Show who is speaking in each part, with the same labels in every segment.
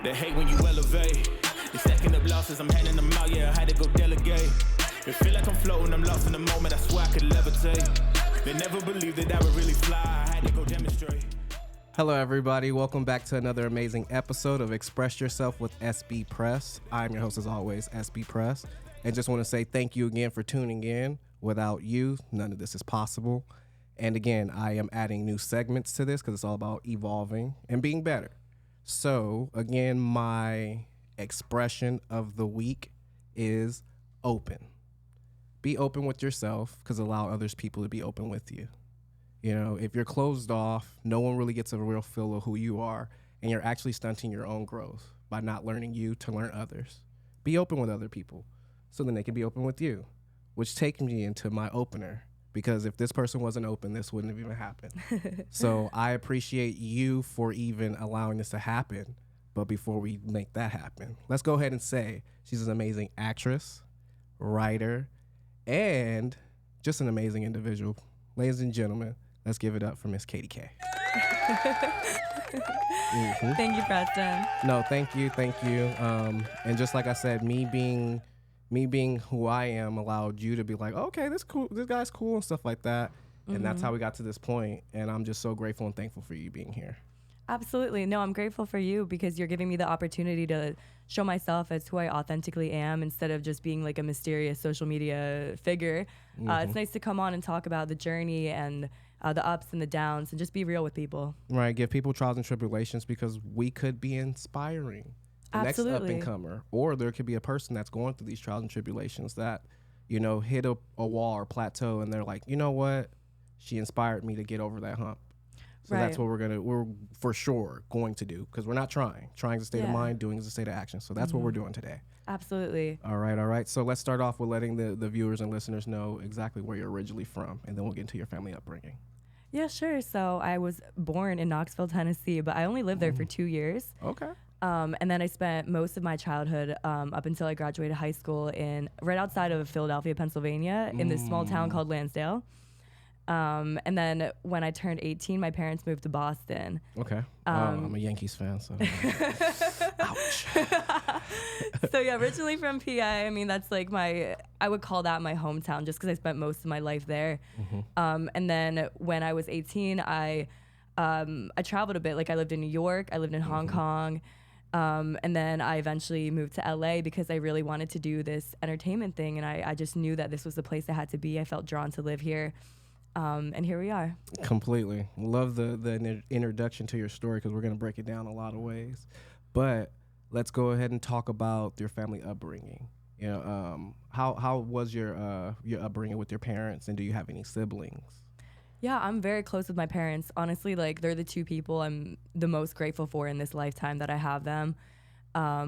Speaker 1: They hate when you elevate. They stacking up losses, I'm handing them out, yeah, I had to go delegate. It feel like I'm floating, I'm lost in the moment, I swear I could levitate. They never believed that I would really fly, I had to go demonstrate.
Speaker 2: Hello everybody, welcome back to another amazing episode of Express Yourself with Sbpres. I'm your host as always, Sbpres, and just want to say thank you again for tuning in. Without you, none of this is possible. And again, I am adding new segments to this because it's all about evolving and being better. So again, my expression of the week is open. Be open with yourself because allow others people to be open with you. You know, if you're closed off, no one really gets a real feel of who you are, and you're actually stunting your own growth by not learning you to learn others. Be open with other people so then they can be open with you, which takes me into my opener, because if this person wasn't open, this wouldn't have even happened. So I appreciate you for even allowing this to happen. But before we make that happen, let's go ahead and say she's an amazing actress, writer, and just an amazing individual. Ladies and gentlemen, let's give it up for Miss Katie K.
Speaker 3: Thank you, Preston.
Speaker 2: No, thank you. And just like I said, me being who I am allowed you to be like, okay, this guy's cool and stuff like that. And that's how we got to this point. And I'm just so grateful and thankful for you being here.
Speaker 3: Absolutely. No, I'm grateful for you because you're giving me the opportunity to show myself as who I authentically am instead of just being like a mysterious social media figure. It's nice to come on and talk about the journey and the ups and the downs and just be real with people. Right.
Speaker 2: Give people trials and tribulations because we could be inspiring the
Speaker 3: Absolutely.
Speaker 2: next up-and-comer. Or there could be a person that's going through these trials and tribulations that, you know, hit a wall or plateau and they're like, you know what? She inspired me to get over that hump. So that's what we're for sure going to do, because we're not trying. Trying is a state of mind, doing is a state of action. So that's what we're doing today.
Speaker 3: Absolutely.
Speaker 2: All right. So let's start off with letting the viewers and listeners know exactly where you're originally from, and then we'll get into your family upbringing.
Speaker 3: Yeah, sure. So I was born in Knoxville, Tennessee, but I only lived there for 2 years.
Speaker 2: Okay.
Speaker 3: And then I spent most of my childhood up until I graduated high school right outside of Philadelphia, Pennsylvania, in this small town called Lansdale. And then when I turned 18, my parents moved to Boston.
Speaker 2: Okay. I'm a Yankees fan, so. Ouch.
Speaker 3: So yeah, originally from PA. I mean, that's like I would call that my hometown just because I spent most of my life there. And then when I was 18, I traveled a bit. Like I lived in New York, I lived in Hong Kong. And then I eventually moved to LA because I really wanted to do this entertainment thing. And I just knew that this was the place I had to be. I felt drawn to live here. And here we are.
Speaker 2: Completely. Love the introduction to your story because we're going to break it down a lot of ways. But let's go ahead and talk about your family upbringing. You know, how was your upbringing with your parents, and do you have any siblings?
Speaker 3: Yeah, I'm very close with my parents. Honestly, like they're the two people I'm the most grateful for in this lifetime that I have them.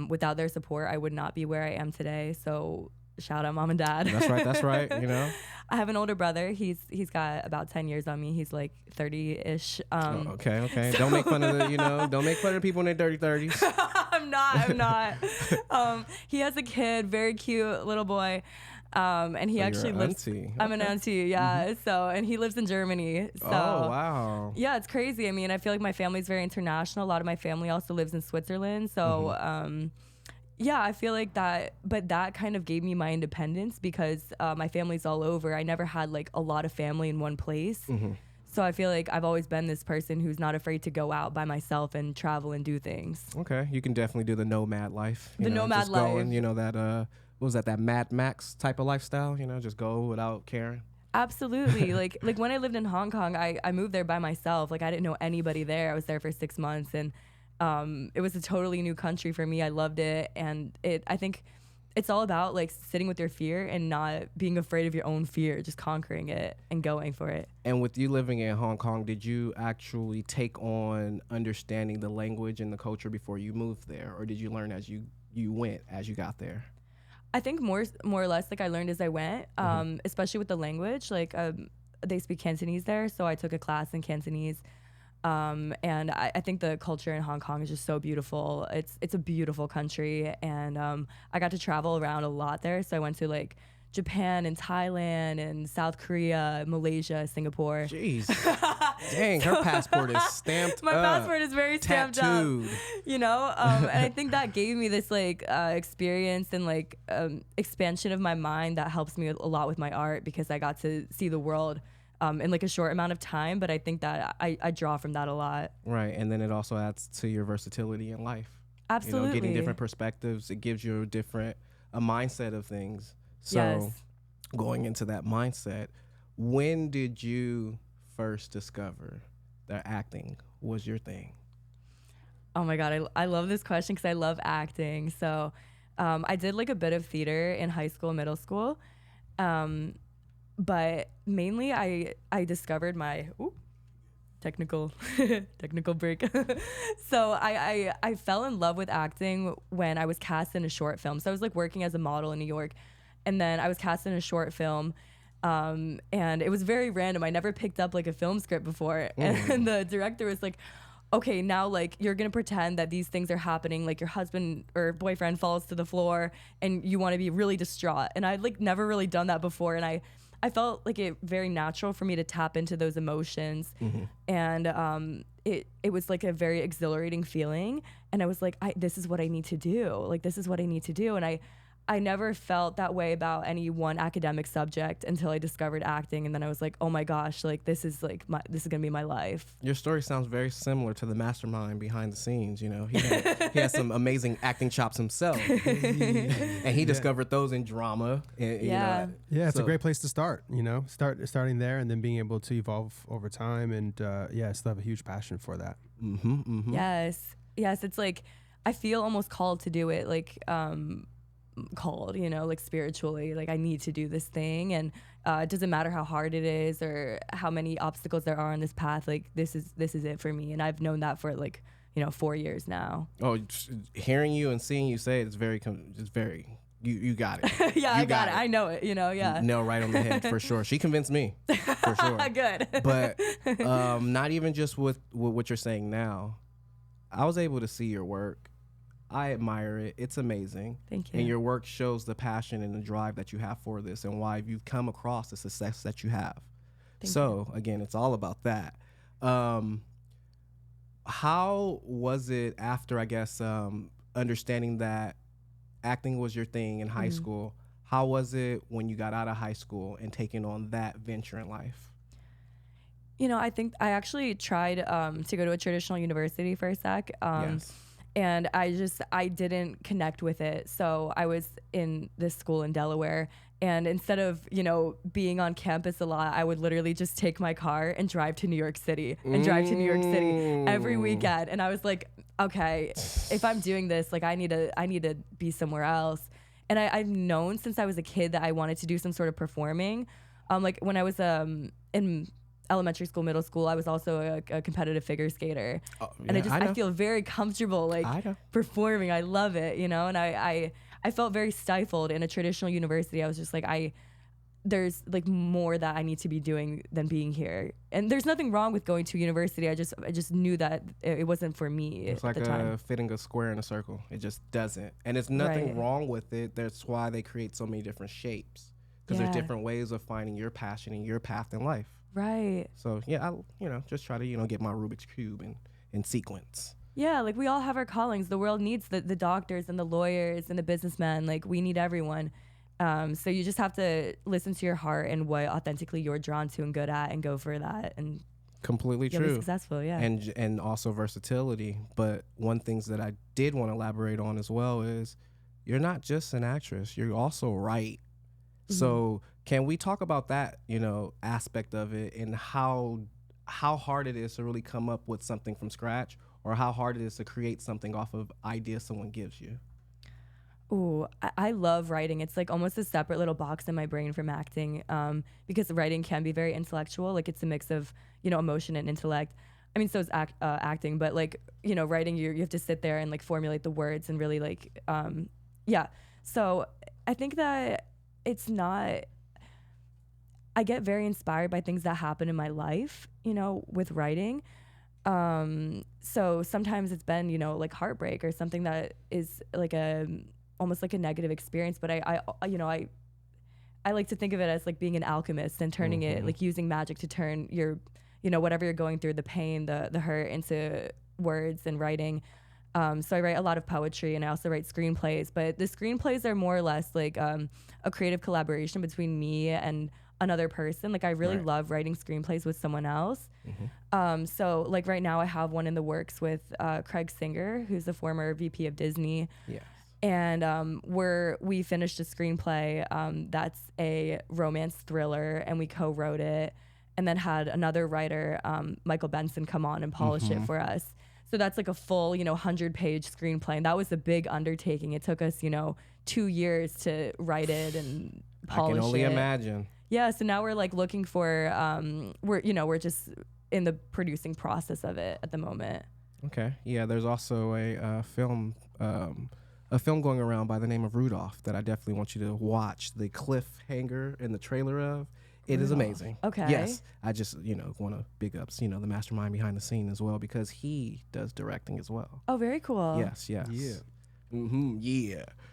Speaker 3: Without their support, I would not be where I am today. So shout out mom and dad.
Speaker 2: That's right. You know,
Speaker 3: I have an older brother. He's got about 10 years on me. He's like 30-ish.
Speaker 2: Okay. So don't make fun of don't make fun of people in their dirty 30s.
Speaker 3: I'm not. He has a kid, very cute little boy. And he actually lives.
Speaker 2: Auntie.
Speaker 3: I'm an auntie, yeah. So, and he lives in Germany. So,
Speaker 2: oh wow.
Speaker 3: Yeah, it's crazy. I mean, I feel like my family's very international. A lot of my family also lives in Switzerland. So, yeah, I feel like that, but that kind of gave me my independence because my family's all over. I never had like a lot of family in one place. So I feel like I've always been this person who's not afraid to go out by myself and travel and do things. Okay,
Speaker 2: you can definitely do the nomad life.
Speaker 3: Nomad life.
Speaker 2: Going, that what was that Mad Max type of lifestyle? Just go without caring.
Speaker 3: Absolutely. like when I lived in Hong Kong, I moved there by myself. Like I didn't know anybody there. I was there for 6 months and it was a totally new country for me. I loved it. And I think it's all about like sitting with your fear and not being afraid of your own fear, just conquering it and going for it.
Speaker 2: And with you living in Hong Kong, did you actually take on understanding the language and the culture before you moved there? Or did you learn as you went, as you got there?
Speaker 3: I think more or less like I learned as I went, especially with the language. Like they speak Cantonese there, so I took a class in Cantonese. And I think the culture in Hong Kong is just so beautiful. It's a beautiful country, and I got to travel around a lot there. So I went to like Japan and Thailand and South Korea, Malaysia, Singapore.
Speaker 2: Jeez. Dang, her passport is stamped
Speaker 3: My
Speaker 2: up.
Speaker 3: passport is very stamped
Speaker 2: tattooed.
Speaker 3: up. You know, and I think that gave me this like experience and like expansion of my mind that helps me a lot with my art, because I got to see the world in like a short amount of time. But I think that I draw from that a lot.
Speaker 2: Right, and then it also adds to your versatility in life.
Speaker 3: Absolutely.
Speaker 2: You know, getting different perspectives, it gives you a mindset of things. So
Speaker 3: Yes.
Speaker 2: going into that mindset, when did you first discover that acting was your thing?
Speaker 3: Oh my God, I love this question because I love acting. So I did like a bit of theater in high school, middle school. But mainly I discovered my technical break. So I fell in love with acting when I was cast in a short film. So I was like working as a model in New York, and then I was cast in a short film. And it was very random. I never picked up like a film script before. And the director was like, okay, now like you're gonna pretend that these things are happening, like your husband or boyfriend falls to the floor and you want to be really distraught. And I'd like never really done that before, and I felt like it very natural for me to tap into those emotions. And it was like a very exhilarating feeling, and I was like, this is what I need to do. Like, this is what I need to do. And I never felt that way about any one academic subject until I discovered acting, and then I was like, oh my gosh, like this is gonna be my life.
Speaker 2: Your story sounds very similar to the mastermind behind the scenes. You know, he has some amazing acting chops himself, and he discovered those in drama. And, you know,
Speaker 4: it's a great place to start. You know, starting there and then being able to evolve over time, and I still have a huge passion for that.
Speaker 3: Yes, it's like I feel almost called to do it, like called, you know, like spiritually, like I need to do this thing, and it doesn't matter how hard it is or how many obstacles there are on this path, like this is it for me. And I've known that for like, you know, 4 years now.
Speaker 2: Oh, hearing you and seeing you say it, it's very you got it.
Speaker 3: Yeah, I got it. I know it, you know. Yeah,
Speaker 2: no, right on the head for sure. She convinced me for sure.
Speaker 3: Good.
Speaker 2: But not even just with what you're saying now, I was able to see your work. I admire it. It's amazing.
Speaker 3: Thank you.
Speaker 2: And your work shows the passion and the drive that you have for this, and why you've come across the success that you have. Again, it's all about that. How was it after, I guess, understanding that acting was your thing in high school? How was it when you got out of high school and taking on that venture in life?
Speaker 3: You know, I think I actually tried to go to a traditional university for a sec.
Speaker 2: Yes.
Speaker 3: And I didn't connect with it. So I was in this school in Delaware, and instead of, you know, being on campus a lot, I would literally just take my car and drive to New York City every weekend. And I was like, okay, if I'm doing this, like I need to be somewhere else. And I've known since I was a kid that I wanted to do some sort of performing. Like when I was in elementary school, middle school, I was also a competitive figure skater. And I feel very comfortable like performing. I love it, you know. And I felt very stifled in a traditional university. I was just like, there's like more that I need to be doing than being here. And there's nothing wrong with going to university. I just knew that it wasn't for me.
Speaker 2: It's like fitting a square in a circle. It just doesn't. And it's nothing wrong with it. That's why they create so many different shapes, because there's different ways of finding your passion and your path in life.
Speaker 3: Right.
Speaker 2: So I just try to get my Rubik's Cube in sequence.
Speaker 3: Yeah, like we all have our callings. The world needs the doctors and the lawyers and the businessmen. Like we need everyone. So you just have to listen to your heart and what authentically you're drawn to and good at, and go for that. And
Speaker 2: completely
Speaker 3: you'll
Speaker 2: true.
Speaker 3: be successful, yeah.
Speaker 2: And also versatility. But one things that I did want to elaborate on as well is you're not just an actress. You're also write. So can we talk about that, aspect of it, and how hard it is to really come up with something from scratch, or how hard it is to create something off of ideas someone gives you?
Speaker 3: Ooh, I love writing. It's like almost a separate little box in my brain from acting, because writing can be very intellectual. Like it's a mix of, emotion and intellect. I mean, so is acting, but like, writing, you have to sit there and like formulate the words and really like, yeah. So I think that it's not, I get very inspired by things that happen in my life, with writing. So sometimes it's been, like heartbreak or something that is like almost like a negative experience. But I I like to think of it as like being an alchemist and turning it, like using magic to turn your, you know, whatever you're going through, the pain, the hurt, into words and writing. So I write a lot of poetry, and I also write screenplays, but the screenplays are more or less like a creative collaboration between me and another person. Like I really love writing screenplays with someone else. So like right now I have one in the works with Craig Singer, who's the former VP of Disney. Yeah. And we finished a screenplay that's a romance thriller, and we co-wrote it, and then had another writer, Michael Benson, come on and polish it for us. So that's like a full, 100-page screenplay. And that was a big undertaking. It took us, 2 years to write it and polish it.
Speaker 2: I can only imagine.
Speaker 3: Yeah. So now we're like looking for, we're just in the producing process of it at the moment.
Speaker 2: Okay. Yeah. There's also a film going around by the name of Rudolph that I definitely want you to watch. The cliffhanger in the trailer of. It is amazing.
Speaker 3: Okay.
Speaker 2: Yes. I just, want to big ups, the mastermind behind the scene as well, because he does directing as well.
Speaker 3: Oh, very cool.
Speaker 2: Yes.
Speaker 4: Yeah.
Speaker 2: Yeah.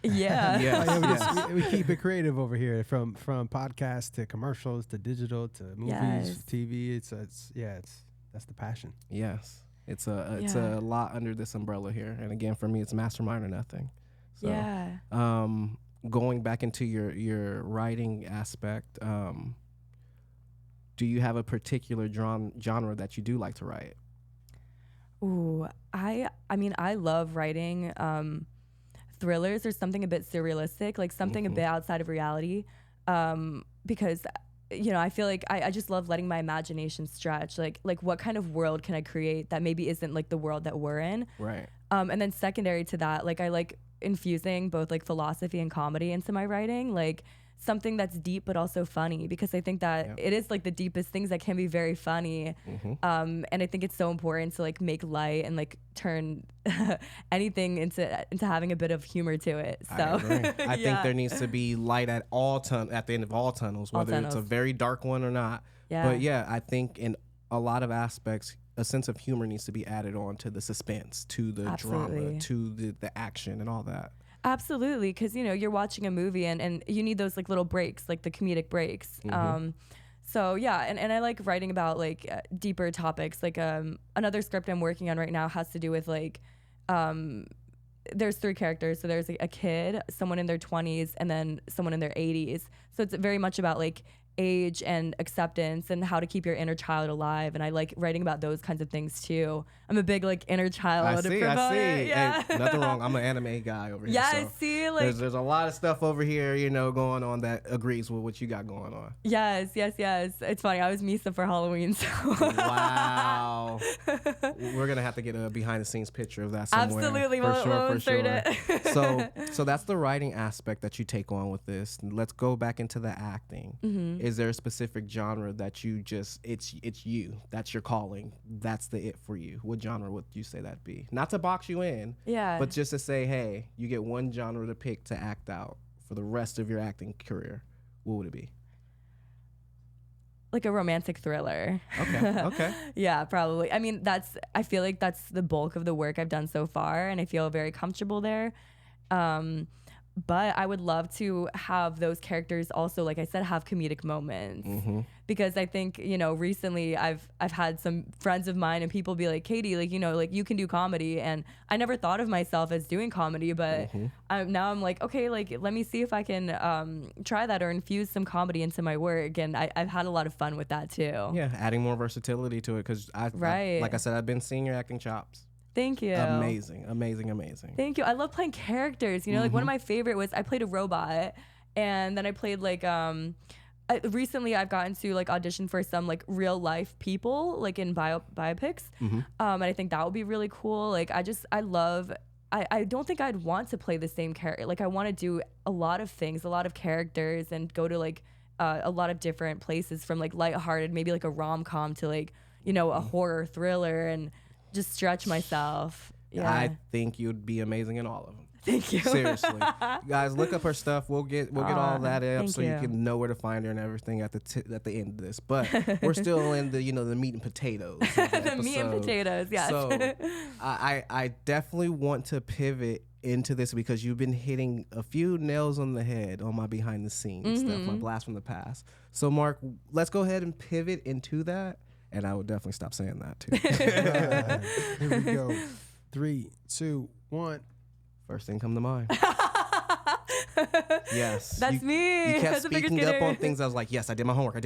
Speaker 3: Yeah.
Speaker 2: Yes.
Speaker 4: We keep it creative over here, from podcasts to commercials to digital to movies, TV. That's the passion.
Speaker 2: Yes. It's a lot under this umbrella here. And again, for me, it's mastermind or nothing. So,
Speaker 3: yeah.
Speaker 2: Going back into your writing aspect, do you have a particular genre that you do like to write?
Speaker 3: Ooh, I mean, I love writing thrillers or something a bit surrealistic, like something a bit outside of reality, because, I feel like I just love letting my imagination stretch. Like what kind of world can I create that maybe isn't like the world that we're in?
Speaker 2: Right.
Speaker 3: And then secondary to that, like I like infusing both like philosophy and comedy into my writing, like something that's deep but also funny, because I think that it is like the deepest things that can be very funny. And I think it's so important to like make light and like turn anything into having a bit of humor to it. So
Speaker 2: I agree. I think there needs to be light at the end of all tunnels, whether it's a very dark one or not.
Speaker 3: Yeah.
Speaker 2: But yeah, I think in a lot of aspects, a sense of humor needs to be added on to the suspense, to the drama, to the action and all that.
Speaker 3: Absolutely, because you're watching a movie and you need those like little breaks, like the comedic breaks. So yeah, and I like writing about like deeper topics. Like another script I'm working on right now has to do with like there's 3 characters. So there's like a kid, someone in their 20s, and then someone in their 80s. So it's very much about like age and acceptance and how to keep your inner child alive, and I like writing about those kinds of things too. I'm a big like inner child proponent.
Speaker 2: I see.
Speaker 3: Yeah.
Speaker 2: Hey, nothing wrong. I'm an anime guy over here.
Speaker 3: Yeah,
Speaker 2: so
Speaker 3: see, like
Speaker 2: there's a lot of stuff over here, going on that agrees with what you got going on.
Speaker 3: Yes. It's funny. I was Misa for Halloween. So
Speaker 2: wow. We're gonna have to get a behind the scenes picture of that somewhere.
Speaker 3: Absolutely.
Speaker 2: For sure.
Speaker 3: It.
Speaker 2: So that's the writing aspect that you take on with this. Let's go back into the acting. Is there a specific genre that you just it's you, that's your calling, that's the it for you? What genre would you say that be? Not to box you in, but just to say, hey, you get one genre to pick to act out for the rest of your acting career. What would it be?
Speaker 3: Like a romantic thriller.
Speaker 2: Okay.
Speaker 3: Yeah, probably. I mean, I feel like that's the bulk of the work I've done so far, and I feel very comfortable there. But I would love to have those characters also, like I said, have comedic moments. Because I think, recently I've had some friends of mine and people be like, Katie, like, like you can do comedy. And I never thought of myself as doing comedy, but now I'm like, okay, like, let me see if I can try that or infuse some comedy into my work. And I've had a lot of fun with that too.
Speaker 2: Yeah, adding more versatility to it, because I like I said, I've been seeing your acting chops.
Speaker 3: Thank you.
Speaker 2: Amazing.
Speaker 3: Thank you. I love playing characters. Like one of my favorite was I played a robot, and then I played like recently I've gotten to like audition for some like real life people like in biopics, and I think that would be really cool. Like I don't think I'd want to play the same character. Like I want to do a lot of things, a lot of characters, and go to like a lot of different places, from like lighthearted, maybe like a rom-com, to like a horror thriller, and just stretch myself. Yeah.
Speaker 2: I think you'd be amazing in all of them.
Speaker 3: Thank you.
Speaker 2: Seriously. Guys, look up her stuff. We'll get all that up so you can know where to find her and everything at the end of this. But we're still in the the meat and potatoes.
Speaker 3: The meat and potatoes, yes.
Speaker 2: So I definitely want to pivot into this because you've been hitting a few nails on the head on my behind the scenes stuff,
Speaker 3: Mm-hmm.
Speaker 2: my blast from the past. So Mark, let's go ahead and pivot into that. And I would definitely stop saying that too.
Speaker 4: Right. Here we go. 3, 2, 1.
Speaker 2: First thing come to mind. Yes.
Speaker 3: That's me.
Speaker 2: You kept
Speaker 3: As a figure
Speaker 2: speaking up
Speaker 3: skater.
Speaker 2: on things. I was like, yes, I did my homework.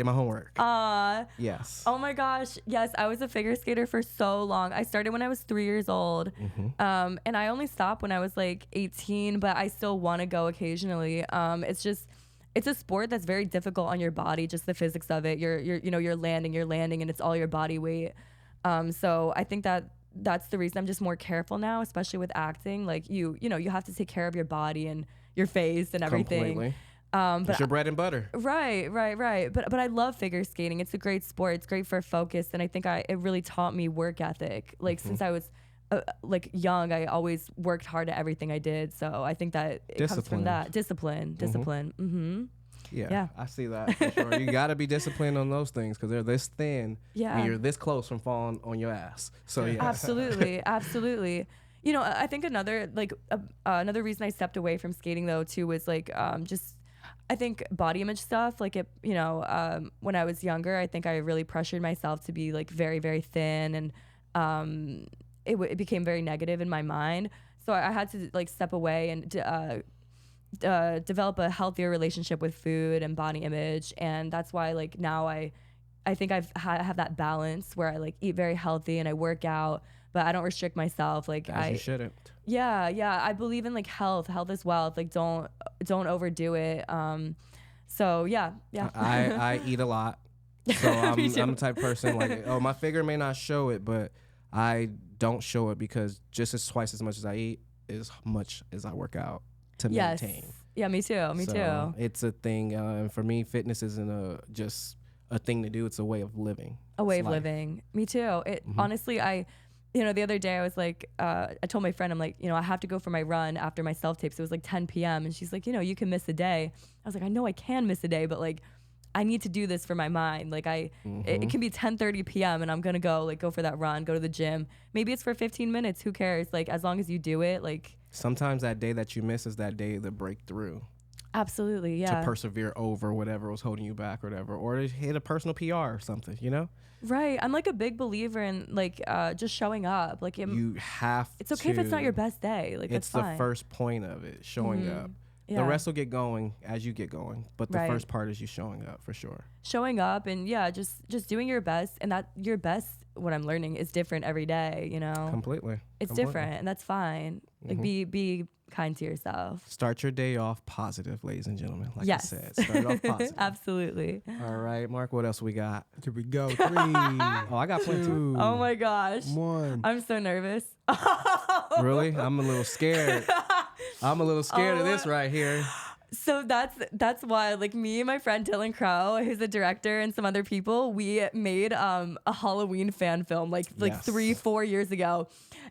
Speaker 2: Yes.
Speaker 3: Oh my gosh. Yes, I was a figure skater for so long. I started when I was 3 years old.
Speaker 2: Mm-hmm.
Speaker 3: And I only stopped when I was like 18, but I still want to go occasionally. It's a sport that's very difficult on your body, just the physics of it. You're landing and it's all your body weight. So I think that's the reason I'm just more careful now, especially with acting. Like you have to take care of your body and your face and everything.
Speaker 2: Completely.
Speaker 3: But
Speaker 2: It's your bread and butter.
Speaker 3: Right. But I love figure skating. It's a great sport. It's great for focus, and I think it really taught me work ethic. Like since I was like young, I always worked hard at everything I did. So I think that it comes from that discipline. Mm-hmm.
Speaker 2: Yeah, I see that for sure. You got to be disciplined on those things because they're this thin.
Speaker 3: Yeah.
Speaker 2: And you're this close from falling on your ass. So yeah.
Speaker 3: Absolutely. You know, I think another reason I stepped away from skating though too was like just I think body image stuff. Like when I was younger, I think I really pressured myself to be like very, very thin, and it became very negative in my mind. So I had to like step away and develop a healthier relationship with food and body image, and that's why like now I think I have that balance where I like eat very healthy and I work out, but I don't restrict myself. Like
Speaker 2: You shouldn't.
Speaker 3: Yeah. I believe in like health. Health is wealth. Like don't overdo it. So yeah.
Speaker 2: I eat a lot. So I'm the type of person like, my figure may not show it, but I don't show it because just twice as much as I eat, as much as I work out to maintain.
Speaker 3: Yeah, me too.
Speaker 2: So it's a thing. And for me, fitness isn't just a thing to do. It's a way of living.
Speaker 3: A way of living. Me too. Honestly, the other day I was like, I told my friend, I'm like, I have to go for my run after my self-tapes. It was like 10 p.m. And she's like, you can miss a day. I was like, I know I can miss a day, but like, I need to do this for my mind. Like it can be 10:30 p.m. and I'm going to go for that run, go to the gym. Maybe it's for 15 minutes. Who cares? Like, as long as you do it, like.
Speaker 2: Sometimes that day that you miss is that day the breakthrough.
Speaker 3: Absolutely, yeah.
Speaker 2: To persevere over whatever was holding you back or whatever, or to hit a personal PR or something, Right.
Speaker 3: I'm like a big believer in like just showing up. Like
Speaker 2: you have.
Speaker 3: It's okay if it's not your best day. Like
Speaker 2: it's
Speaker 3: that's fine.
Speaker 2: The first point of it, showing up. Yeah. The rest will get going as you get going, but the first part is you showing up for sure.
Speaker 3: Showing up and just doing your best, and that your best. What I'm learning is different every day.
Speaker 2: Completely.
Speaker 3: It's different, and that's fine. Like be kind to yourself.
Speaker 2: Start your day off positive, ladies and gentlemen. Like I said, start off positive.
Speaker 3: Absolutely.
Speaker 2: All right, Mark, what else we got?
Speaker 4: Here we go. 3.
Speaker 2: I got plenty.
Speaker 4: 2,
Speaker 3: oh my gosh.
Speaker 4: 1.
Speaker 3: I'm so nervous.
Speaker 2: Really? I'm a little scared. I'm a little scared of this right here.
Speaker 3: So that's why, like, me and my friend Dylan Crow, who's a director, and some other people, we made a Halloween fan film like 3-4 years ago.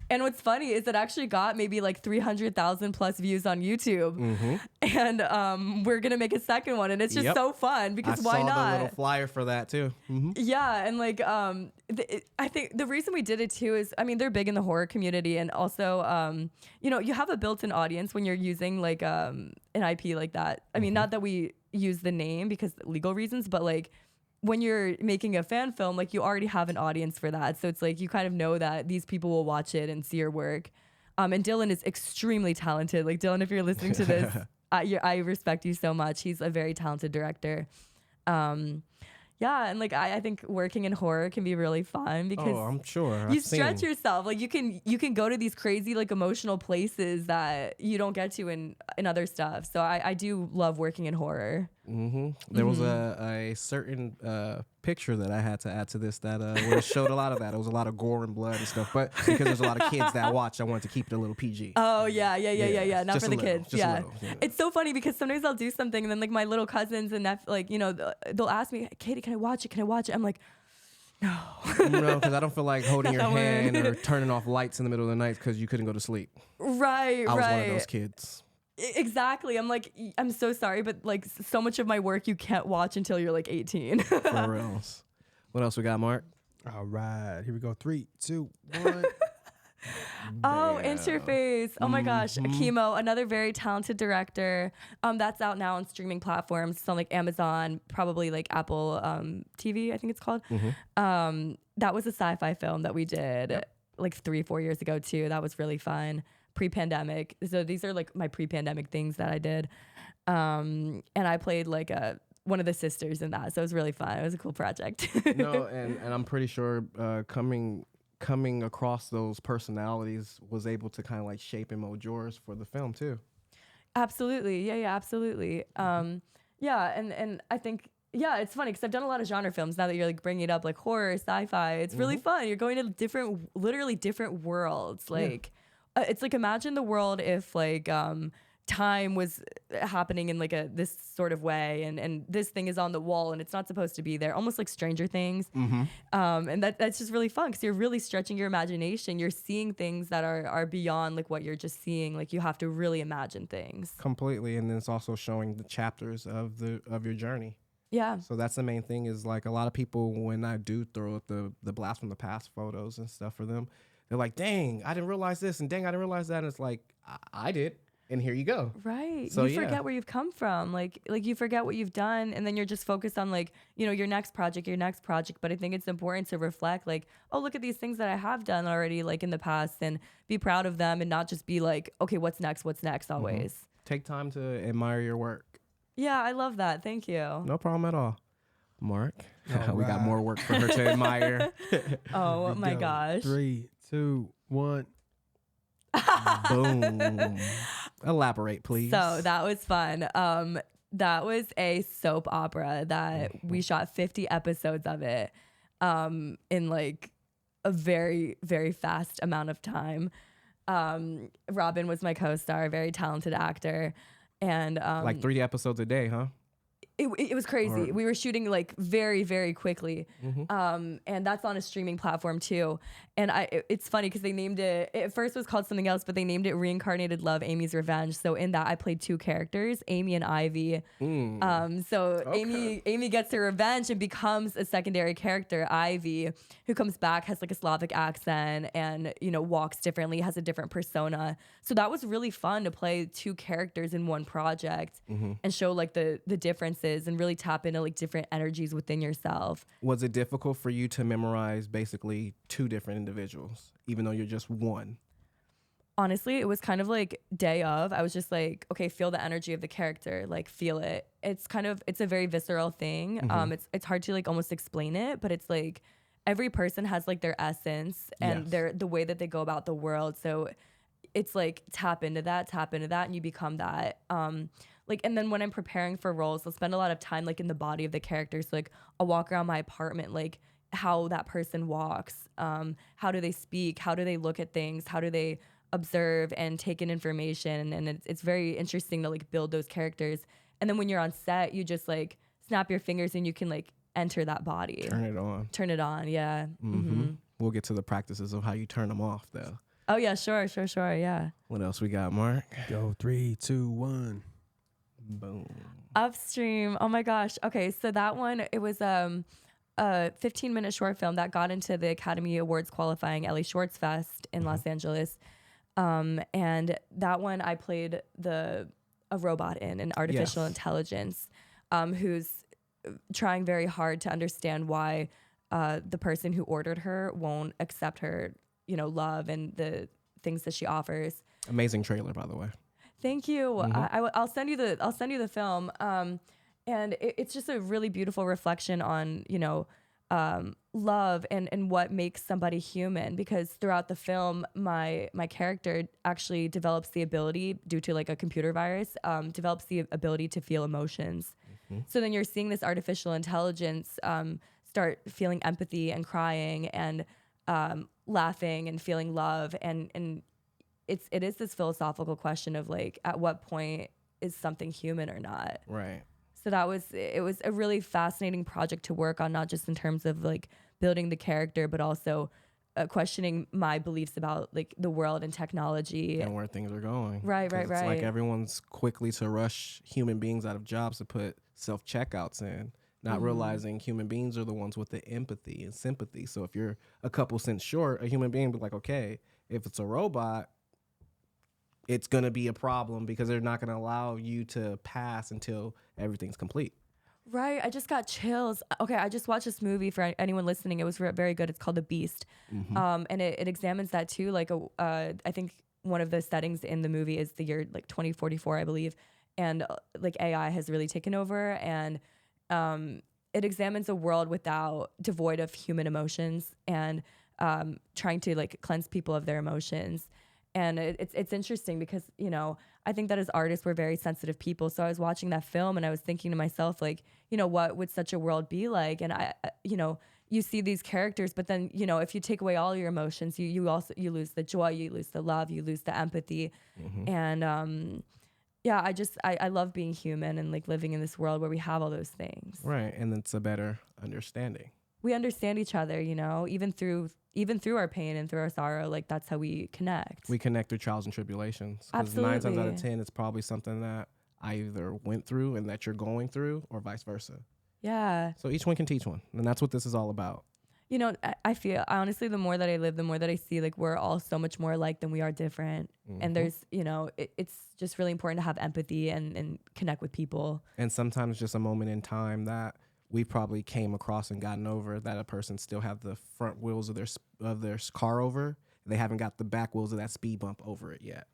Speaker 3: And what's funny is it actually got maybe like 300,000 plus views on YouTube. And we're gonna make a second one, and it's just so fun because why not?
Speaker 2: I saw the little flyer for that too.
Speaker 3: Yeah, and like I think the reason we did it too is, I mean, they're big in the horror community, and also you have a built-in audience when you're using like an IP like that. I mean, not that we use the name because legal reasons, but like when you're making a fan film, like you already have an audience for that. So it's like you kind of know that these people will watch it and see your work. And Dylan is extremely talented. Like Dylan, if you're listening to this, I respect you so much. He's a very talented director. Yeah, and like I think working in horror can be really fun because
Speaker 2: I'm sure
Speaker 3: you stretch yourself. Like you can go to these crazy like emotional places that you don't get to in other stuff. So I do love working in horror.
Speaker 2: There was a certain picture that I had to add to this that showed a lot of that. It was a lot of gore and blood and stuff, but because there's a lot of kids that watch, I wanted to keep it a little PG.
Speaker 3: Oh yeah. Not for the kids.
Speaker 2: Yeah.
Speaker 3: It's so funny because sometimes I'll do something and then like my little cousins and they'll ask me, Katie, can I watch it? I'm like, no.
Speaker 2: No, because I don't feel like holding your hand or turning off lights in the middle of the night because you couldn't go to sleep.
Speaker 3: Right.
Speaker 2: I was one of those kids.
Speaker 3: Exactly. I'm like, I'm so sorry, but like so much of my work you can't watch until you're like 18.
Speaker 2: For real. What else we got, Mark?
Speaker 4: All right, here we go. 3, 2, 1.
Speaker 3: Oh,
Speaker 2: Damn.
Speaker 3: Interface. Oh my gosh. Chemo, another very talented director. That's out now on streaming platforms. It's on like Amazon, probably like Apple TV, I think it's called. That was a sci-fi film that we did like 3-4 years ago too. That was really fun. Pre-pandemic. So these are like my pre-pandemic things that I did. And I played like one of the sisters in that. So it was really fun. It was a cool project.
Speaker 2: No, and I'm pretty sure coming across those personalities was able to kind of like shape and mold yours for the film too.
Speaker 3: Absolutely. Yeah, absolutely. Yeah, and I think, yeah, it's funny because I've done a lot of genre films now that you're like bringing it up, like horror, sci-fi. It's really fun. You're going to literally different worlds. Like, it's like imagine the world if like time was happening in like this sort of way, and this thing is on the wall and it's not supposed to be there, almost like Stranger Things. And that's just really fun because you're really stretching your imagination. You're seeing things that are beyond like what you're just seeing. Like you have to really imagine things
Speaker 2: Completely, and then it's also showing the chapters of your journey.
Speaker 3: Yeah.
Speaker 2: So that's the main thing is like a lot of people, when I do throw up the blast from the past photos and stuff for them, they're like, dang, I didn't realize this, and dang, I didn't realize that. And it's like, I did. And here you go.
Speaker 3: Right.
Speaker 2: So,
Speaker 3: you forget where you've come from. Like you forget what you've done, and then you're just focused on like, your next project. But I think it's important to reflect like, oh, look at these things that I have done already, like in the past, and be proud of them and not just be like, okay, what's next always.
Speaker 2: Take time to admire your work.
Speaker 3: Yeah, I love that. Thank you.
Speaker 2: No problem at all. Mark, we got
Speaker 4: right.
Speaker 2: more work for her to admire.
Speaker 3: Oh my
Speaker 4: Go.
Speaker 3: gosh.
Speaker 4: 3, 2, 1.
Speaker 2: Boom. Elaborate, please.
Speaker 3: So that was fun. That was a soap opera that we shot 50 episodes of it in like a very, very fast amount of time. Robin was my co-star, very talented actor. And
Speaker 2: like 3 episodes a day, huh?
Speaker 3: It was crazy. We were shooting like very, very quickly. And that's on a streaming platform too. And it's funny because they named it, at first it was called something else, but they named it Reincarnated Love, Amy's Revenge. So in that I played 2 characters, Amy and Ivy. So
Speaker 2: Okay.
Speaker 3: Amy gets her revenge and becomes a secondary character, Ivy, who comes back, has like a Slavic accent and, walks differently, has a different persona. So that was really fun to play 2 characters in one project and show like the differences and really tap into like different energies within yourself.
Speaker 2: Was it difficult for you to memorize basically 2 different individuals, even though you're just one?
Speaker 3: Honestly, it was kind of like day of. I was just like, okay, feel the energy of the character, like feel it. It's a very visceral thing. It's hard to like almost explain it, but it's like every person has like their essence and the way that they go about the world. So it's like tap into that, and you become that. And then when I'm preparing for roles, I'll spend a lot of time like in the body of the characters. So, like I'll walk around my apartment, like how that person walks, how do they speak, how do they look at things, how do they observe and take in information, and it's very interesting to like build those characters. And then when you're on set, you just like snap your fingers and you can like enter that body. Turn it on, yeah.
Speaker 2: We'll get to the practices of how you turn them off, though.
Speaker 3: Oh yeah, sure, yeah.
Speaker 2: What else we got, Mark?
Speaker 4: Go 3, 2, 1.
Speaker 2: Boom.
Speaker 3: Upstream. Oh my gosh. Okay, so that one, it was a 15-minute short film that got into the Academy Awards qualifying Ellie Shorts Fest in Los Angeles. And that one I played a robot in, an artificial intelligence, who's trying very hard to understand why the person who ordered her won't accept her, love and the things that she offers.
Speaker 2: Amazing trailer, by the way.
Speaker 3: Thank you. I'll send you the film. And it's just a really beautiful reflection on, love and what makes somebody human, because throughout the film, my character actually develops the ability, due to like a computer virus, develops the ability to feel emotions. So then you're seeing this artificial intelligence start feeling empathy and crying and laughing and feeling love, and it is this philosophical question of like, at what point is something human or not?
Speaker 2: Right.
Speaker 3: So it was a really fascinating project to work on, not just in terms of like building the character, but also questioning my beliefs about like the world and technology
Speaker 2: And where things are going.
Speaker 3: Right.
Speaker 2: It's like everyone's quickly to rush human beings out of jobs to put self-checkouts in, not realizing human beings are the ones with the empathy and sympathy. So if you're a couple cents short, a human being be like, okay, If it's a robot, it's going to be a problem because they're not going to allow you to pass until everything's complete.
Speaker 3: Right. I just got chills. Okay. I just watched this movie for anyone listening. It was very good. It's called The Beast. And it examines that too. Like, I think one of the settings in the movie is the year like 2044, I believe. And like AI has really taken over, and it examines a world devoid of human emotions, and trying to like cleanse people of their emotions. And it's interesting because, you know, I think that as artists, we're very sensitive people. So I was watching that film and I was thinking to myself, like, you know, what would such a world be like? And you know, you see these characters, but then, you know, if you take away all your emotions, you lose the joy, you lose the love, you lose the empathy. And yeah, I love being human and like living in this world where we have all those things.
Speaker 2: Right. And it's a better understanding.
Speaker 3: We understand each other, you know, even through our pain and through our sorrow. Like, that's how we connect.
Speaker 2: We connect through trials and tribulations.
Speaker 3: Absolutely.
Speaker 2: 9 times out of 10, it's probably something that I either went through and that you're going through, or vice versa.
Speaker 3: Yeah.
Speaker 2: So each one can teach one. And that's what this is all about.
Speaker 3: You know, I feel, honestly, the more that I live, the more that I see, like, we're all so much more alike than we are different. And there's, you know, it's just really important to have empathy and connect with people.
Speaker 2: And sometimes just a moment in time that we probably came across and gotten over, that a person still have the front wheels of their car over. They haven't got the back wheels of that speed bump over it yet.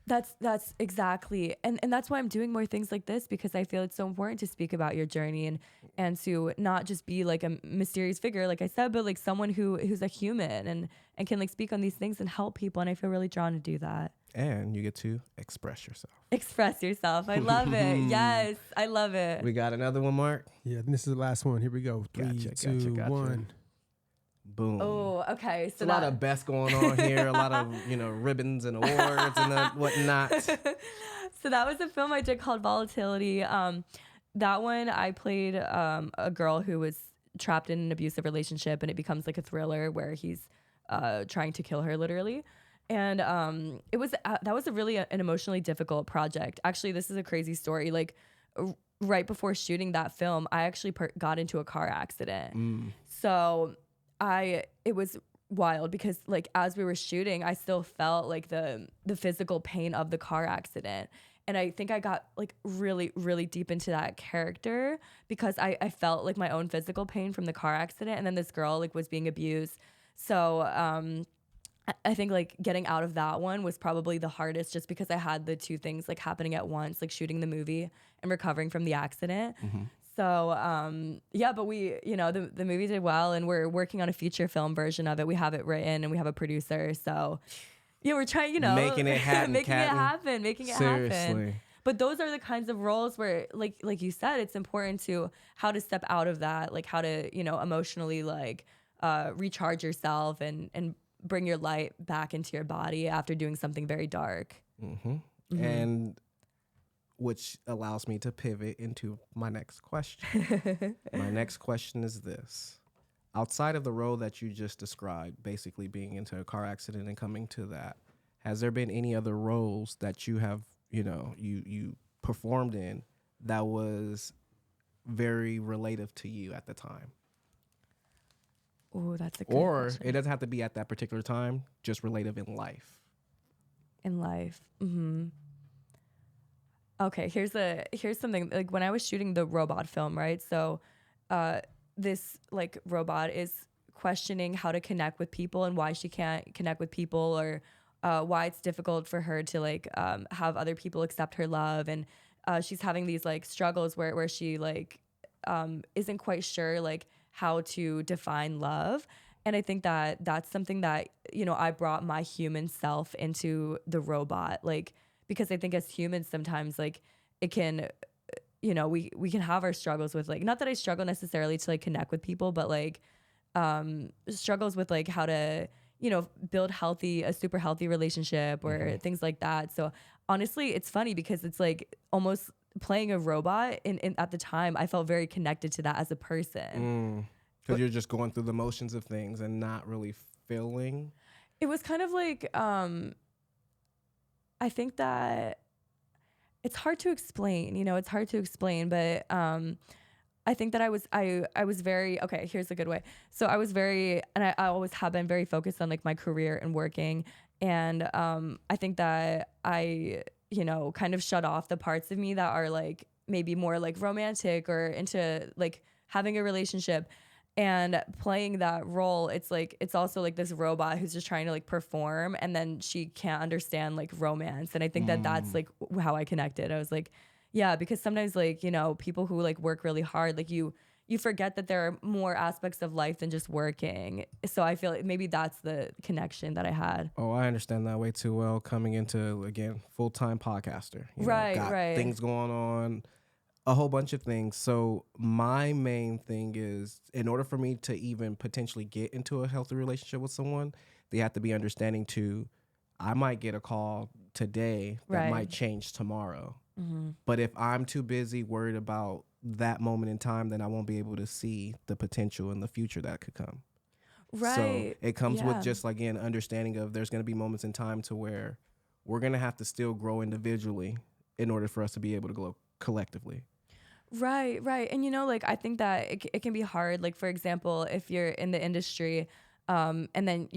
Speaker 3: That's exactly. And that's why I'm doing more things like this, because I feel it's so important to speak about your journey and to not just be like a mysterious figure, like I said, but like someone who's a human and can like speak on these things and help people. And I feel really drawn to do that.
Speaker 2: And you get to express yourself.
Speaker 3: Express yourself. I love it. Yes, I love it.
Speaker 2: We got another one, Mark?
Speaker 4: Yeah, and this is the last one. Here we go. 3, 2, 1.
Speaker 2: Boom.
Speaker 3: Oh, okay. So
Speaker 2: a lot of best going on here. A lot of, you know, ribbons and awards and whatnot.
Speaker 3: So that was a film I did called Volatility. That one I played a girl who was trapped in an abusive relationship, and it becomes like a thriller where he's trying to kill her, literally. And it was that was an emotionally difficult project. Actually, this is a crazy story. Like right before shooting that film, I actually got into a car accident. So it was wild because like as we were shooting, I still felt like the physical pain of the car accident. And I think I got like really, really deep into that character because I felt like my own physical pain from the car accident. And then this girl like was being abused. So I think like getting out of that one was probably the hardest, just because I had the two things like happening at once, like shooting the movie and recovering from the accident. So yeah, but we, you know, the movie did well, and we're working on a feature film version of it. We have it written and we have a producer. So yeah, we're trying, you know,
Speaker 2: making it happen,
Speaker 3: making it
Speaker 2: Seriously.
Speaker 3: happen. But those are the kinds of roles where, like you said, it's important to how to step out of that, like how to, you know, emotionally like recharge yourself and bring your light back into your body after doing something very dark.
Speaker 2: And which allows me to pivot into my next question. My next question is this. Outside of the role that you just described, basically being into a car accident and coming to that, has there been any other roles that you have, you know, you performed in that was very relative to you at the time?
Speaker 3: Oh, that's a good question.
Speaker 2: It doesn't have to be at that particular time, just relative in life.
Speaker 3: In life. Okay, here's something. Like when I was shooting the robot film, right? So this like robot is questioning how to connect with people and why she can't connect with people, or why it's difficult for her to like have other people accept her love. And she's having these like struggles where she like isn't quite sure like how to define love. And I think that that's something that, you know, I brought my human self into the robot, like, because I think as humans sometimes like it can, you know, we can have our struggles with like, not that I struggle necessarily to like connect with people, but like struggles with like how to, you know, build a super healthy relationship or things like that. So honestly, it's funny because it's like almost playing a robot in at the time, I felt very connected to that as a person.
Speaker 2: Because you're just going through the motions of things and not really feeling.
Speaker 3: It was kind of like, I think that it's hard to explain, you know, but I think that I was very, okay, here's a good way. So I was very, and I always have been very focused on like my career and working. And I think that I, kind of shut off the parts of me that are like maybe more like romantic or into like having a relationship. And playing that role, it's like, it's also like this robot who's just trying to like perform, and then she can't understand like romance. And I think that that's like how I connected. I was like, yeah, because sometimes like, people who like work really hard, like you forget that there are more aspects of life than just working. So I feel like maybe that's the connection that I had.
Speaker 2: Oh, I understand that way too well. Coming into, again, full-time podcaster, got things going on, a whole bunch of things. So my main thing is, in order for me to even potentially get into a healthy relationship with someone, they have to be understanding to, I might get a call today that might change tomorrow. Mm-hmm. But if I'm too busy worried about that moment in time, then I won't be able to see the potential in the future that could come.
Speaker 3: Right.
Speaker 2: So it comes with just, again, understanding of there's going to be moments in time to where we're going to have to still grow individually in order for us to be able to grow collectively.
Speaker 3: Right. And, like, I think that it can be hard. Like, for example, if you're in the industry, and then,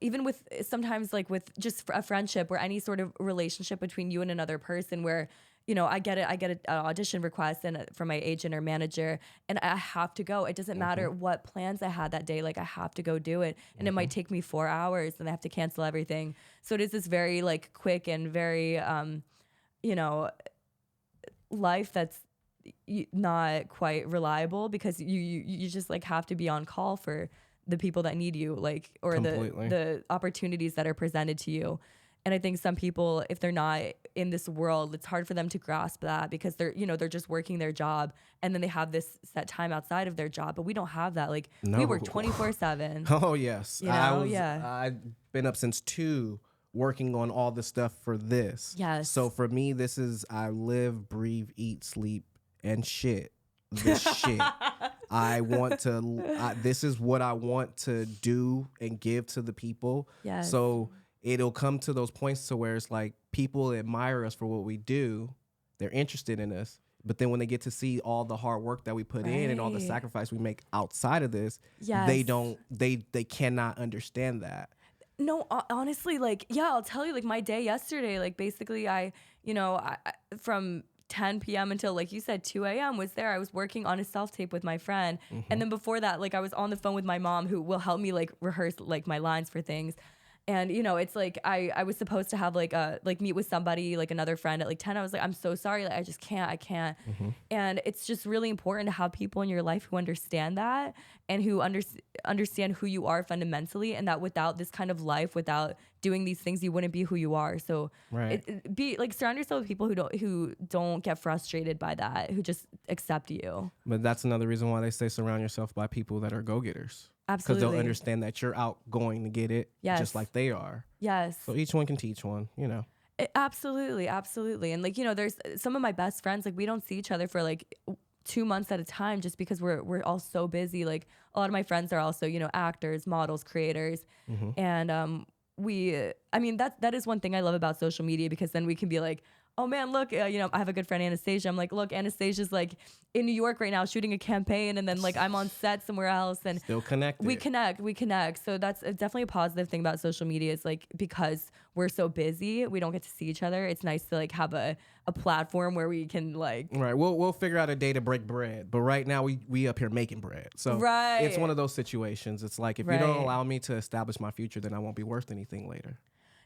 Speaker 3: even with sometimes like with just a friendship or any sort of relationship between you and another person where, I get an audition request from my agent or manager, and I have to go. It doesn't matter what plans I had that day. Like, I have to go do it. And it might take me 4 hours, and I have to cancel everything. So it is this very like quick and very, life that's not quite reliable, because you just like have to be on call for the people that need you, like, or the opportunities that are presented to you. And I think some people, if they're not in this world, it's hard for them to grasp that, because they're just working their job, and then they have this set time outside of their job. But we don't have that. Like, we work 24/7.
Speaker 2: Oh yes. I've been up since 2 working on all the stuff for this.
Speaker 3: Yes.
Speaker 2: So for me, this is, I live, breathe, eat, sleep, and shit. This shit. I want to, this is what I want to do and give to the people.
Speaker 3: Yes.
Speaker 2: So it'll come to those points to where it's like people admire us for what we do. They're interested in us. But then when they get to see all the hard work that we put in and all the sacrifice we make outside of this, they cannot understand that.
Speaker 3: No, honestly, like, yeah, I'll tell you, like, my day yesterday, like, basically I from 10 p.m. until, like you said, 2 a.m. was there. I was working on a self-tape with my friend. And then before that, like, I was on the phone with my mom, who will help me, like, rehearse, like, my lines for things. And, it's like, I was supposed to have, like, meet with somebody, like, another friend at, like, 10. I was like, I'm so sorry. Like, I can't. And it's just really important to have people in your life who understand that, and who understand who you are fundamentally, and that without this kind of life, without doing these things, you wouldn't be who you are. So be like, surround yourself with people who don't get frustrated by that, who just accept you.
Speaker 2: But that's another reason why they say surround yourself by people that are go-getters.
Speaker 3: Absolutely.
Speaker 2: Because they'll understand that you're out going to get it, just like they are.
Speaker 3: Yes.
Speaker 2: So each one can teach one,
Speaker 3: Absolutely. And like, there's some of my best friends, like, we don't see each other for like 2 months at a time, just because we're all so busy. Like, a lot of my friends are also, actors, models, creators. And that is one thing I love about social media, because then we can be like, oh man, look, I have a good friend, Anastasia. I'm like, look, Anastasia's like in New York right now shooting a campaign, and then like I'm on set somewhere else, and
Speaker 2: still connected.
Speaker 3: We connect. So that's definitely a positive thing about social media, is like, because we're so busy, we don't get to see each other. It's nice to like have a platform where we can like.
Speaker 2: Right. We'll figure out a day to break bread, but right now we up here making bread. So it's one of those situations. It's like, if you don't allow me to establish my future, then I won't be worth anything later.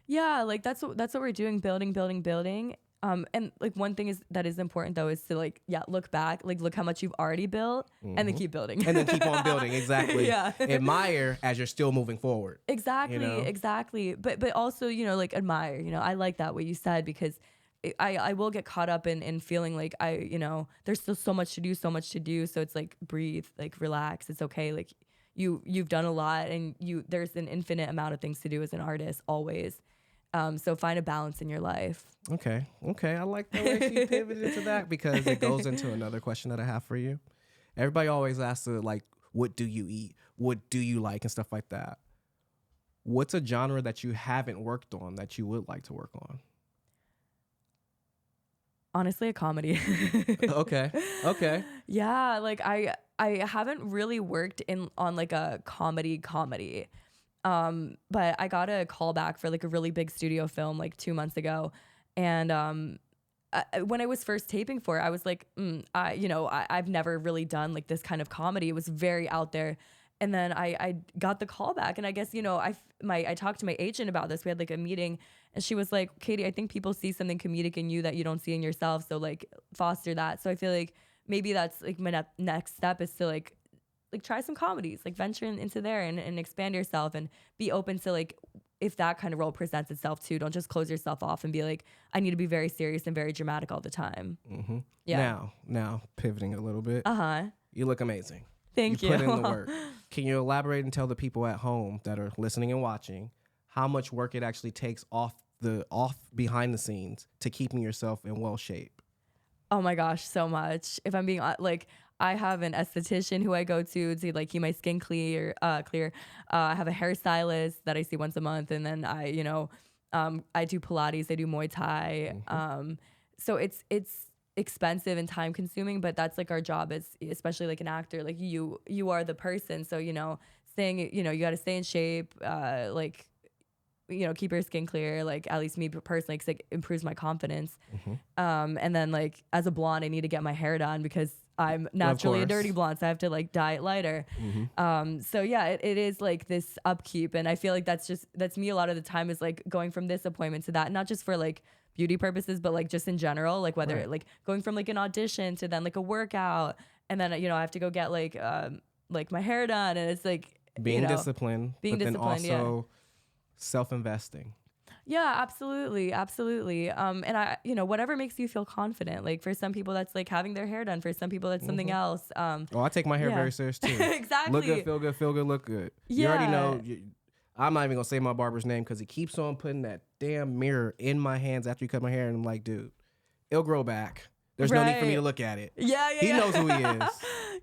Speaker 2: Yeah,
Speaker 3: like that's what we're doing, building. And like, one thing that is important though, is to like, look back, like, look how much you've already built, and then keep building.
Speaker 2: And then keep on building. Exactly. Admire as you're still moving forward.
Speaker 3: Exactly. But also, like, admire, I like that what you said, because I will get caught up in feeling like there's still so much to do. So it's like, breathe, like, relax. It's okay. Like, you've done a lot, and there's an infinite amount of things to do as an artist always. So find a balance in your life.
Speaker 2: Okay. I like the way she pivoted into that, because it goes into another question that I have for you. Everybody always asks, like, what do you eat? What do you like? And stuff like that. What's a genre that you haven't worked on that you would like to work on?
Speaker 3: Honestly, a comedy.
Speaker 2: Okay.
Speaker 3: Yeah, like I haven't really worked on like a comedy. But I got a call back for like a really big studio film like 2 months ago. And when I was first taping for it, I was like, I've never really done like this kind of comedy. It was very out there. And then I got the call back, and I guess, I talked to my agent about this. We had like a meeting, and she was like, Katie, I think people see something comedic in you that you don't see in yourself. So like foster that. So I feel like maybe that's like my next step is to like try some comedies, like venture into there and expand yourself and be open to like, if that kind of role presents itself too, don't just close yourself off and be like, I need to be very serious and very dramatic all the time.
Speaker 2: Mm-hmm.
Speaker 3: Yeah.
Speaker 2: Now pivoting a little bit. You look amazing.
Speaker 3: Thank you.
Speaker 2: You put in the work. Can you elaborate and tell the people at home that are listening and watching how much work it actually takes off behind the scenes to keeping yourself in well shape?
Speaker 3: Oh my gosh, so much. If I'm being like, I have an esthetician who I go to like keep my skin clear. I have a hairstylist that I see once a month, and then I do Pilates, I do Muay Thai.
Speaker 2: Mm-hmm.
Speaker 3: So it's expensive and time consuming, but that's like our job as, especially like an actor, like you are the person. So, staying, you got to stay in shape, keep your skin clear, like at least me personally, because it improves my confidence.
Speaker 2: Mm-hmm.
Speaker 3: And then like as a blonde, I need to get my hair done because I'm naturally a dirty blonde, so I have to like dye it lighter.
Speaker 2: Mm-hmm.
Speaker 3: So yeah, it is like this upkeep, and I feel like that's me a lot of the time, is like going from this appointment to that, not just for like beauty purposes, but like just in general, like whether like going from like an audition to then like a workout, and then I have to go get like my hair done, and it's like
Speaker 2: being disciplined, but then also self-investing.
Speaker 3: Yeah, absolutely. And I, whatever makes you feel confident. Like for some people that's like having their hair done. For some people that's something else.
Speaker 2: I take my hair very serious too.
Speaker 3: Exactly.
Speaker 2: Look good, feel good, look good.
Speaker 3: Yeah.
Speaker 2: You already know. I'm not even gonna say my barber's name because he keeps on putting that damn mirror in my hands after you cut my hair, and I'm like, dude, it'll grow back. There's no need for me to look at it.
Speaker 3: Yeah.
Speaker 2: He knows who he is.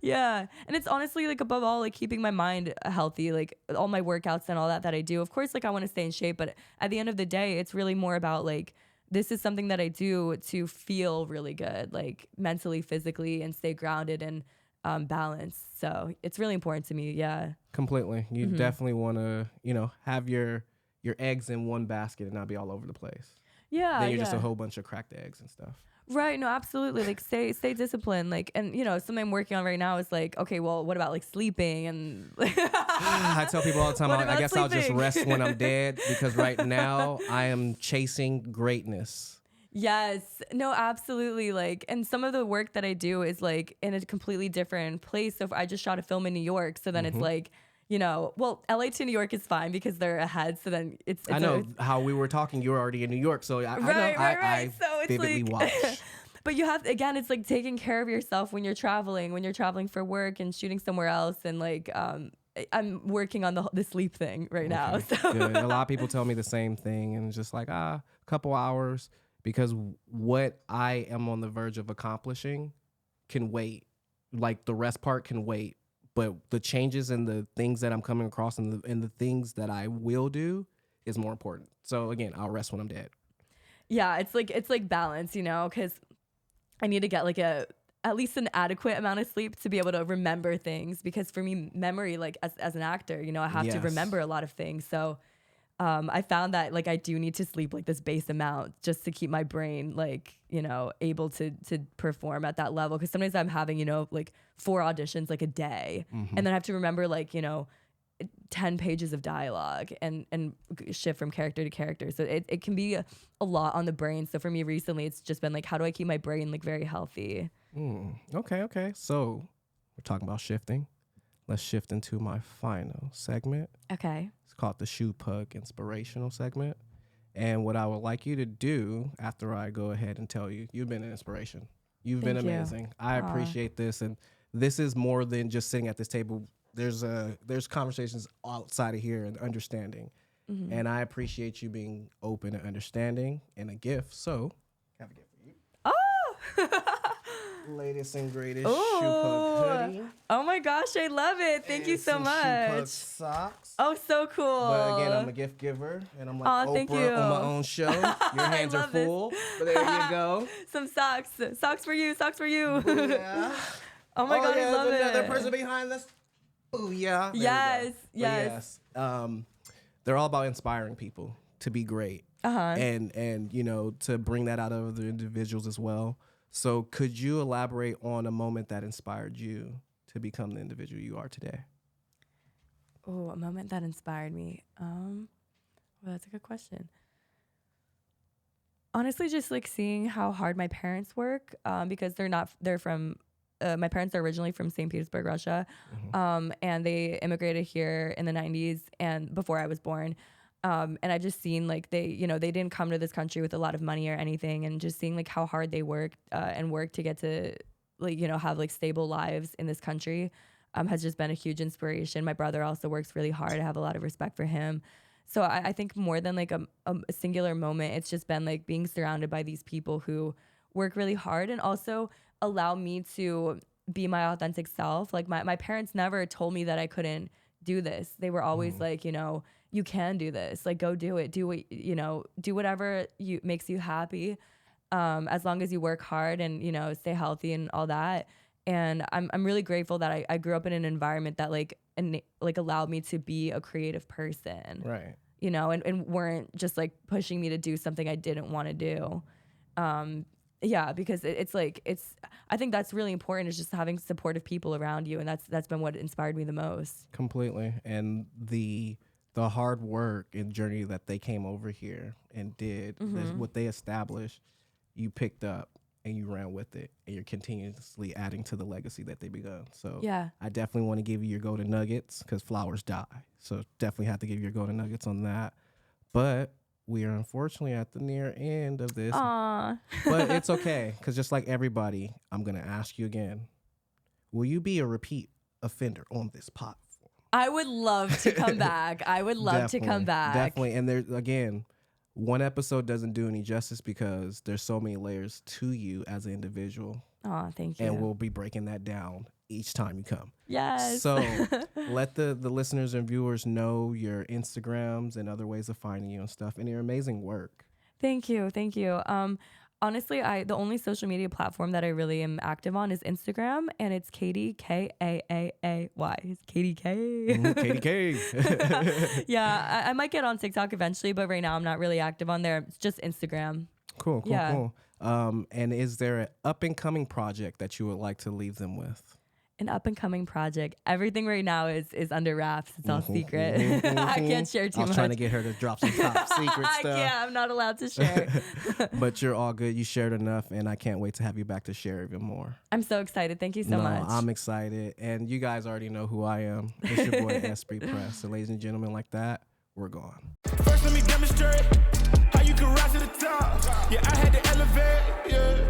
Speaker 3: Yeah. And it's honestly like above all, like keeping my mind healthy, like all my workouts and all that I do. Of course, like I want to stay in shape, but at the end of the day, it's really more about like, this is something that I do to feel really good, like mentally, physically, and stay grounded and balanced. So it's really important to me. Yeah.
Speaker 2: Completely. You definitely want to, have your eggs in one basket and not be all over the place.
Speaker 3: Yeah.
Speaker 2: Then you're just a whole bunch of cracked eggs and stuff.
Speaker 3: Right. No, absolutely. Like stay disciplined. Like, and something I'm working on right now is like, okay, well, what about like sleeping? And
Speaker 2: I tell people all the time, I guess
Speaker 3: sleeping?
Speaker 2: I'll just rest when I'm dead, because right now I am chasing greatness. Yes.
Speaker 3: No, absolutely. Like, and some of the work that I do is like in a completely different place. So if I just shot a film in New York, so then it's like, well, LA to New York is fine because they're ahead. So then it's
Speaker 2: I know how we were talking. You were already in New York, so I know. I
Speaker 3: so it's
Speaker 2: vividly watch.
Speaker 3: But you have, again, it's like taking care of yourself when you're traveling for work and shooting somewhere else. And like, I'm working on the sleep thing right now. So
Speaker 2: good. A lot of people tell me the same thing, and it's just like, a couple hours, because what I am on the verge of accomplishing can wait. Like the rest part can wait. But the changes and the things that I'm coming across and the things that I will do is more important. So again, I'll rest when I'm dead. Yeah,
Speaker 3: it's like balance, because I need to get like at least an adequate amount of sleep to be able to remember things. Because for me, memory, like as an actor, I have to remember a lot of things. So I found that like I do need to sleep like this base amount just to keep my brain like, able to perform at that level. Because sometimes I'm having, like 4 auditions like a day, and then I have to remember like, 10 pages of dialogue and shift from character to character. So it can be a lot on the brain. So for me recently, it's just been like, how do I keep my brain like very healthy?
Speaker 2: Okay. So we're talking about shifting. Let's shift into my final segment.
Speaker 3: Okay.
Speaker 2: It's called the Shoe Pug Inspirational segment. And what I would like you to do after I go ahead and tell you, you've been an inspiration. You've been amazing. I appreciate this. And this is more than just sitting at this table. There's conversations outside of here and understanding. And I appreciate you being open and understanding, and a gift. So I have a gift for you.
Speaker 3: Oh!
Speaker 2: Latest and greatest Shoe Pug hoodie.
Speaker 3: Oh my gosh, I love it. Thank you so much.
Speaker 2: Shoe Pug socks.
Speaker 3: Oh, so cool.
Speaker 2: But again, I'm a gift giver, and I'm like
Speaker 3: thank
Speaker 2: Oprah
Speaker 3: you.
Speaker 2: on my own show. Your hands are full. But there you go.
Speaker 3: Some socks. Socks for you. Socks for you.
Speaker 2: Booyah.
Speaker 3: Oh my God, I love it.
Speaker 2: Another person behind this. Booyah.
Speaker 3: Yes.
Speaker 2: Yes. they're all about inspiring people to be great. And you know, to bring that out of other individuals as well. So could you elaborate on a moment that inspired you to become the individual you are today?
Speaker 3: Oh, a moment that inspired me. Well, that's a good question. Honestly, just like seeing how hard my parents work, because they're from, my parents are originally from St. Petersburg, Russia. And they immigrated here in the 90s and before I was born. And I just seen like they didn't come to this country with a lot of money or anything, and just seeing like how hard they work to get to like, you know, have like stable lives in this country has just been a huge inspiration. My brother also works really hard. I have a lot of respect for him. So I think more than like a singular moment, it's just been like being surrounded by these people who work really hard and also allow me to be my authentic self. Like my parents never told me that I couldn't do this. They were always like, you know, you can do this, like go do it, do what, you know, do whatever makes you happy, as long as you work hard and, you know, stay healthy and all that. And I'm really grateful that I grew up in an environment that like allowed me to be a creative person,
Speaker 2: Right?
Speaker 3: You know, and weren't just like pushing me to do something I didn't want to do. Yeah, because I think that's really important, is just having supportive people around you, and that's been what inspired me the most.
Speaker 2: Completely. And the hard work and journey that they came over here and did, what they established, you picked up and you ran with it, and you're continuously adding to the legacy that they begun. So
Speaker 3: Yeah.
Speaker 2: I definitely want to give you your golden nuggets, because flowers die. So definitely have to give you your golden nuggets on that. But we are unfortunately at the near end of this.
Speaker 3: Aww.
Speaker 2: But it's okay, because just like everybody, I'm going to ask you again, will you be a repeat offender on this platform?
Speaker 3: I would love to come back. I would love to come back.
Speaker 2: Definitely. And there's, again, one episode doesn't do any justice, because there's so many layers to you as an individual.
Speaker 3: Oh, thank you.
Speaker 2: And we'll be breaking that down each time you come.
Speaker 3: Yes.
Speaker 2: So let the listeners and viewers know your Instagrams and other ways of finding you and stuff, and your amazing work.
Speaker 3: Thank you. Thank you. Honestly, the only social media platform that I really am active on is Instagram, and it's Katie, Kaay. It's Katie K.
Speaker 2: Katie K.
Speaker 3: Yeah, I might get on TikTok eventually, but right now I'm not really active on there. It's just Instagram.
Speaker 2: Cool. And is there an up-and-coming project that you would like to leave them with?
Speaker 3: An up-and-coming project. Everything right now is under wraps. It's all secret. I can't share too much.
Speaker 2: I was trying to get her to drop some top secret stuff.
Speaker 3: Yeah, I'm not allowed to share.
Speaker 2: But you're all good. You shared enough, and I can't wait to have you back to share even more.
Speaker 3: I'm so excited. Thank you so much.
Speaker 2: I'm excited. And you guys already know who I am. It's your boy, Sbpres. So ladies and gentlemen, like that, we're gone.
Speaker 1: First, let me demonstrate how you can rise to the top. Yeah, I had to elevate. Yeah.